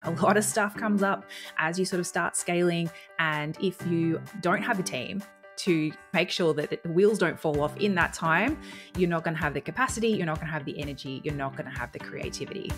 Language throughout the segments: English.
A lot of stuff comes up as you sort of start scaling. And if you don't have a team to make sure that the wheels don't fall off in that time, you're not going to have the capacity, you're not going to have the energy, you're not going to have the creativity.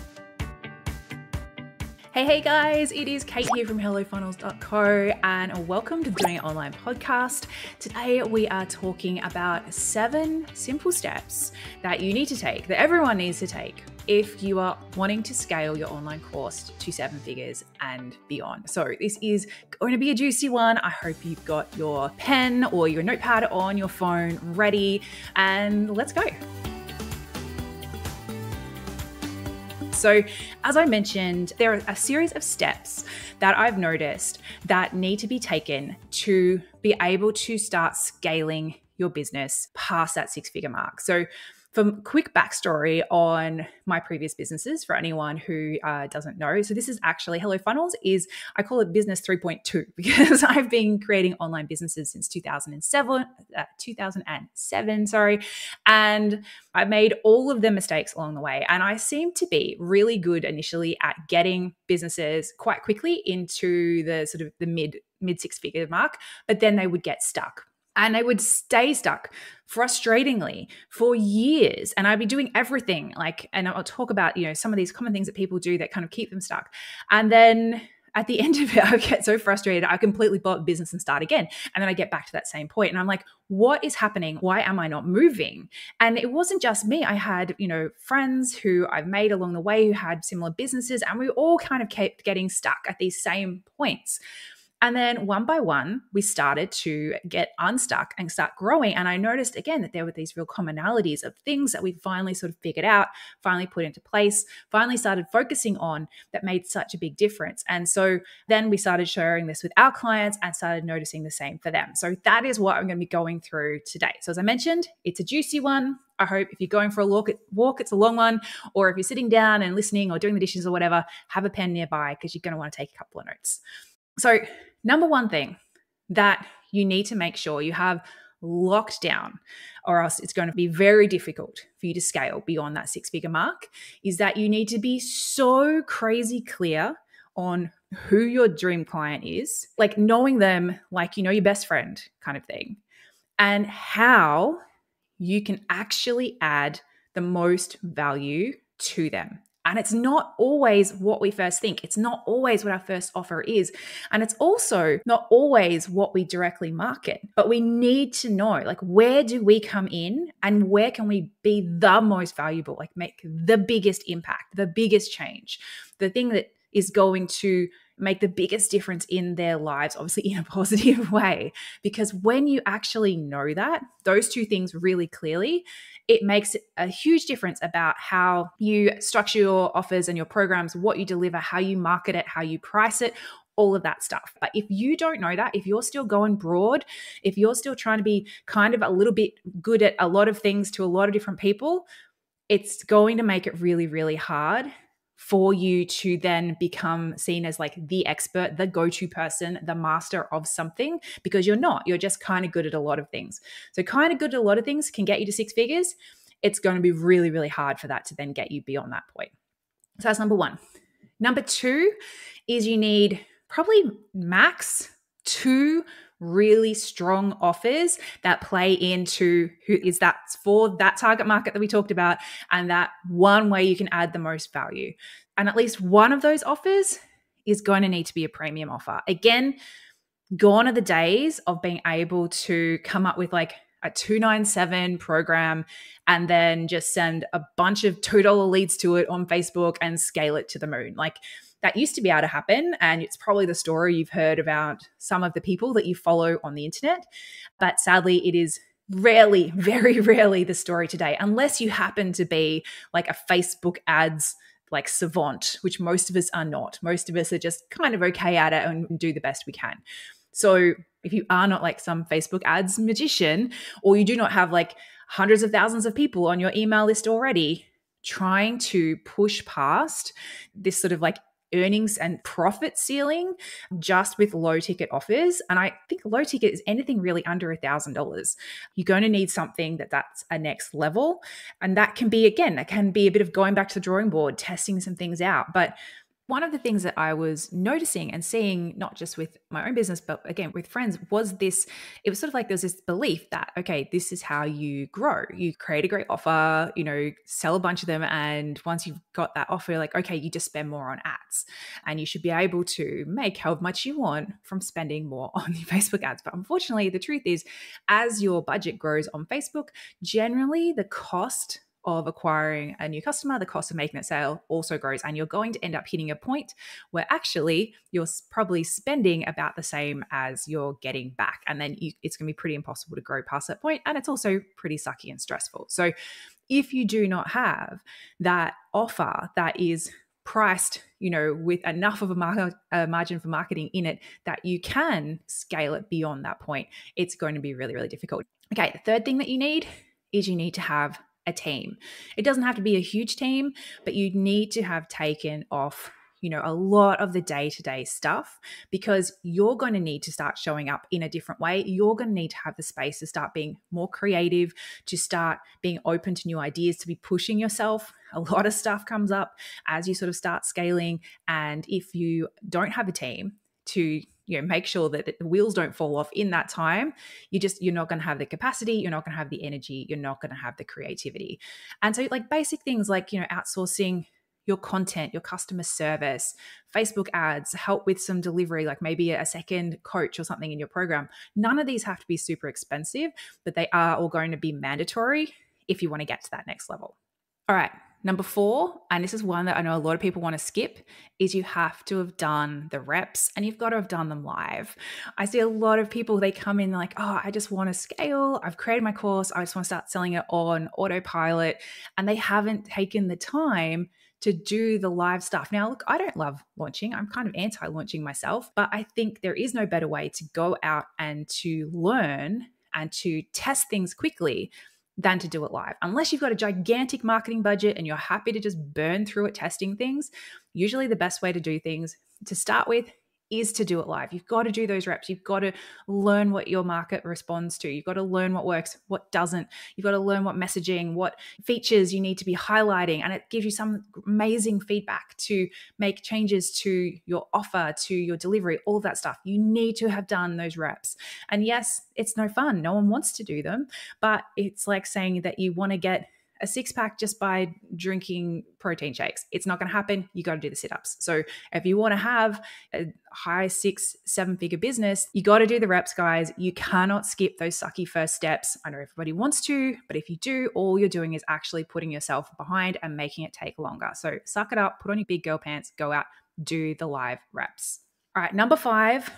Hey guys, it is Kate here from HelloFunnels.co and welcome to Doing It Online podcast. Today we are talking about 7 simple steps that you need to take, that everyone needs to take if you are wanting to scale your online course to 7 figures and beyond. So this is going to be a juicy one. I hope you've got your pen or your notepad on your phone ready, and let's go. So as I mentioned, there are a series of steps that I've noticed that need to be taken to be able to start scaling your business past that 6-figure mark. So for quick backstory on my previous businesses, for anyone who doesn't know, so this is actually HelloFunnels is, I call it business 3.2 because I've been creating online businesses since 2007, and I made all of the mistakes along the way. And I seem to be really good initially at getting businesses quite quickly into the sort of the mid 6-figure mark, but then they would get stuck. And they would stay stuck frustratingly for years. And I'd be doing everything and I'll talk about, some of these common things that people do that kind of keep them stuck. And then at the end of it, I get so frustrated, I completely blow up the business and start again. And then I get back to that same point and I'm like, what is happening? Why am I not moving? And it wasn't just me. I had, friends who I've made along the way who had similar businesses, and we all kind of kept getting stuck at these same points. And then one by one, we started to get unstuck and start growing. And I noticed again that there were these real commonalities of things that we finally sort of figured out, finally put into place, finally started focusing on that made such a big difference. And so then we started sharing this with our clients and started noticing the same for them. So that is what I'm going to be going through today. So as I mentioned, it's a juicy one. I hope if you're going for a walk, it's a long one, or if you're sitting down and listening or doing the dishes or whatever, have a pen nearby because you're going to want to take a couple of notes. So number one thing that you need to make sure you have locked down, or else it's going to be very difficult for you to scale beyond that 6-figure mark, is that you need to be so crazy clear on who your dream client is, like knowing them like you know your best friend kind of thing, and how you can actually add the most value to them. And it's not always what we first think. It's not always what our first offer is. And it's also not always what we directly market. But we need to know, where do we come in and where can we be the most valuable, make the biggest impact, the biggest change, the thing that is going to make the biggest difference in their lives, obviously in a positive way. Because when you actually know that, those two things really clearly, it makes a huge difference about how you structure your offers and your programs, what you deliver, how you market it, how you price it, all of that stuff. But if you don't know that, if you're still going broad, if you're still trying to be kind of a little bit good at a lot of things to a lot of different people, it's going to make it really, really hard for you to then become seen as the expert, the go-to person, the master of something, because you're not. You're just kind of good at a lot of things. So kind of good at a lot of things can get you to 6 figures. It's going to be really, really hard for that to then get you beyond that point. So that's number one. Number 2 is you need probably max 2 really strong offers that play into who is that for that target market that we talked about, and that one way you can add the most value. And at least one of those offers is going to need to be a premium offer. Again, gone are the days of being able to come up with a 297 program and then just send a bunch of $2 leads to it on Facebook and scale it to the moon. That used to be able to happen, and it's probably the story you've heard about some of the people that you follow on the internet. But sadly, it is rarely, very rarely the story today, unless you happen to be a Facebook ads savant, which most of us are not. Most of us are just kind of okay at it and do the best we can. So if you are not some Facebook ads magician, or you do not have hundreds of thousands of people on your email list already, trying to push past this sort of earnings and profit ceiling just with low ticket offers. And I think low ticket is anything really under $1,000. You're going to need something that's a next level. And that can be, again, that can be a bit of going back to the drawing board, testing some things out. But One of the things that I was noticing and seeing, not just with my own business, but again with friends, was this. It was sort of like there's this belief that, okay, this is how you grow. You create a great offer, sell a bunch of them. And once you've got that offer, you're like, okay, you just spend more on ads and you should be able to make however much you want from spending more on your Facebook ads. But unfortunately, the truth is, as your budget grows on Facebook, generally the cost of acquiring a new customer, the cost of making that sale also grows. And you're going to end up hitting a point where actually you're probably spending about the same as you're getting back. And then it's going to be pretty impossible to grow past that point. And it's also pretty sucky and stressful. So if you do not have that offer that is priced, with enough of a margin for marketing in it that you can scale it beyond that point, it's going to be really, really difficult. Okay, the third thing that you need is you need to have a team. It doesn't have to be a huge team, but you need to have taken off, a lot of the day-to-day stuff, because you're going to need to start showing up in a different way. You're going to need to have the space to start being more creative, to start being open to new ideas, to be pushing yourself. A lot of stuff comes up as you sort of start scaling. And if you don't have a team to make sure that the wheels don't fall off in that time, you're not going to have the capacity, you're not going to have the energy, you're not going to have the creativity. And so like basic things like, outsourcing your content, your customer service, Facebook ads, help with some delivery, like maybe a second coach or something in your program. None of these have to be super expensive, but they are all going to be mandatory if you want to get to that next level. All right. Number 4, and this is one that I know a lot of people want to skip, is you have to have done the reps and you've got to have done them live. I see a lot of people, they come in like, oh, I just want to scale. I've created my course. I just want to start selling it on autopilot. And they haven't taken the time to do the live stuff. Now, look, I don't love launching. I'm kind of anti-launching myself, but I think there is no better way to go out and to learn and to test things quickly than to do it live. Unless you've got a gigantic marketing budget and you're happy to just burn through it testing things, usually the best way to do things to start with is to do it live. You've got to do those reps. You've got to learn what your market responds to. You've got to learn what works, what doesn't. You've got to learn what messaging, what features you need to be highlighting. And it gives you some amazing feedback to make changes to your offer, to your delivery, all of that stuff. You need to have done those reps. And yes, it's no fun. No one wants to do them, but it's like saying that you want to get a 6-pack just by drinking protein shakes. It's not going to happen. You got to do the sit-ups. So if you want to have a high 6-7-figure business, you got to do the reps, guys. You cannot skip those sucky first steps. I know everybody wants to, but if you do, all you're doing is actually putting yourself behind and making it take longer. So suck it up, put on your big girl pants, go out, do the live reps. All right, number 5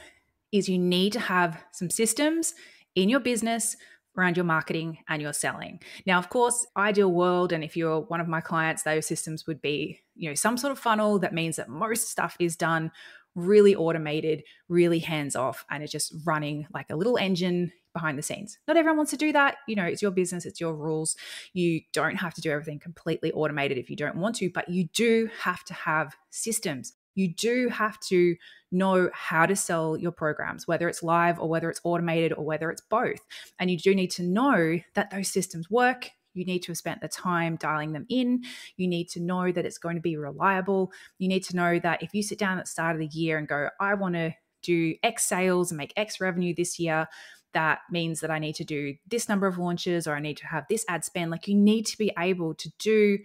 is you need to have some systems in your business around your marketing and your selling. Now, of course, ideal world, and if you're one of my clients, those systems would be, some sort of funnel that means that most stuff is done really automated, really hands-off, and it's just running like a little engine behind the scenes. Not everyone wants to do that. It's your business, it's your rules. You don't have to do everything completely automated if you don't want to, but you do have to have systems. You do have to know how to sell your programs, whether it's live or whether it's automated or whether it's both. And you do need to know that those systems work. You need to have spent the time dialing them in. You need to know that it's going to be reliable. You need to know that if you sit down at the start of the year and go, I want to do X sales and make X revenue this year, that means that I need to do this number of launches or I need to have this ad spend. Like, you need to be able to do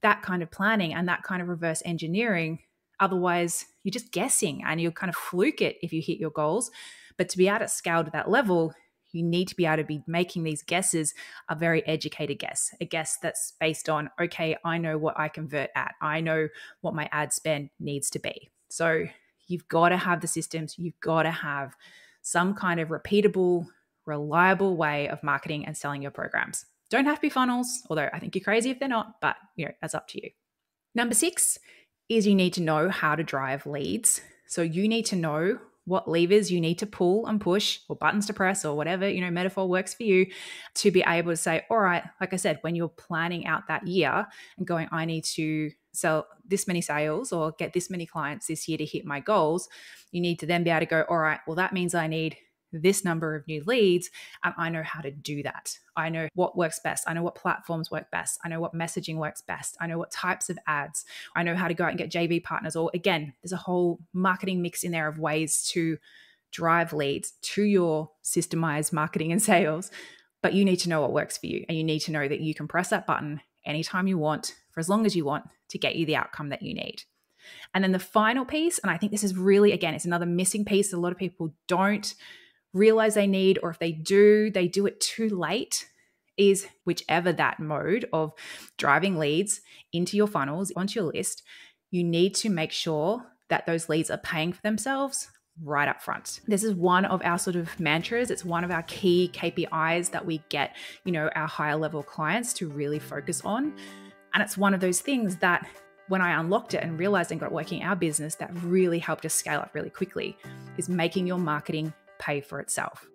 that kind of planning and that kind of reverse engineering. Otherwise, you're just guessing and you'll kind of fluke it if you hit your goals. But to be able to scale to that level, you need to be able to be making these guesses a very educated guess, a guess that's based on, okay, I know what I convert at. I know what my ad spend needs to be. So you've got to have the systems. You've got to have some kind of repeatable, reliable way of marketing and selling your programs. Don't have to be funnels, although I think you're crazy if they're not, but that's up to you. Number 6 is you need to know how to drive leads. So you need to know what levers you need to pull and push, or buttons to press, or whatever, metaphor works for you, to be able to say, all right, like I said, when you're planning out that year and going, I need to sell this many sales or get this many clients this year to hit my goals, you need to then be able to go, all right, well, that means I need this number of new leads, and I know how to do that. I know what works best. I know what platforms work best. I know what messaging works best. I know what types of ads. I know how to go out and get JV partners. Or again, there's a whole marketing mix in there of ways to drive leads to your systemized marketing and sales. But you need to know what works for you. And you need to know that you can press that button anytime you want, for as long as you want, to get you the outcome that you need. And then the final piece, and I think this is really, again, it's another missing piece that a lot of people don't realize they need, or if they do it too late, is whichever that mode of driving leads into your funnels, onto your list, you need to make sure that those leads are paying for themselves right up front. This is one of our sort of mantras. It's one of our key KPIs that we get, our higher level clients to really focus on. And it's one of those things that when I unlocked it and realized and got it working in our business, that really helped us scale up really quickly, is making your marketing pay for itself.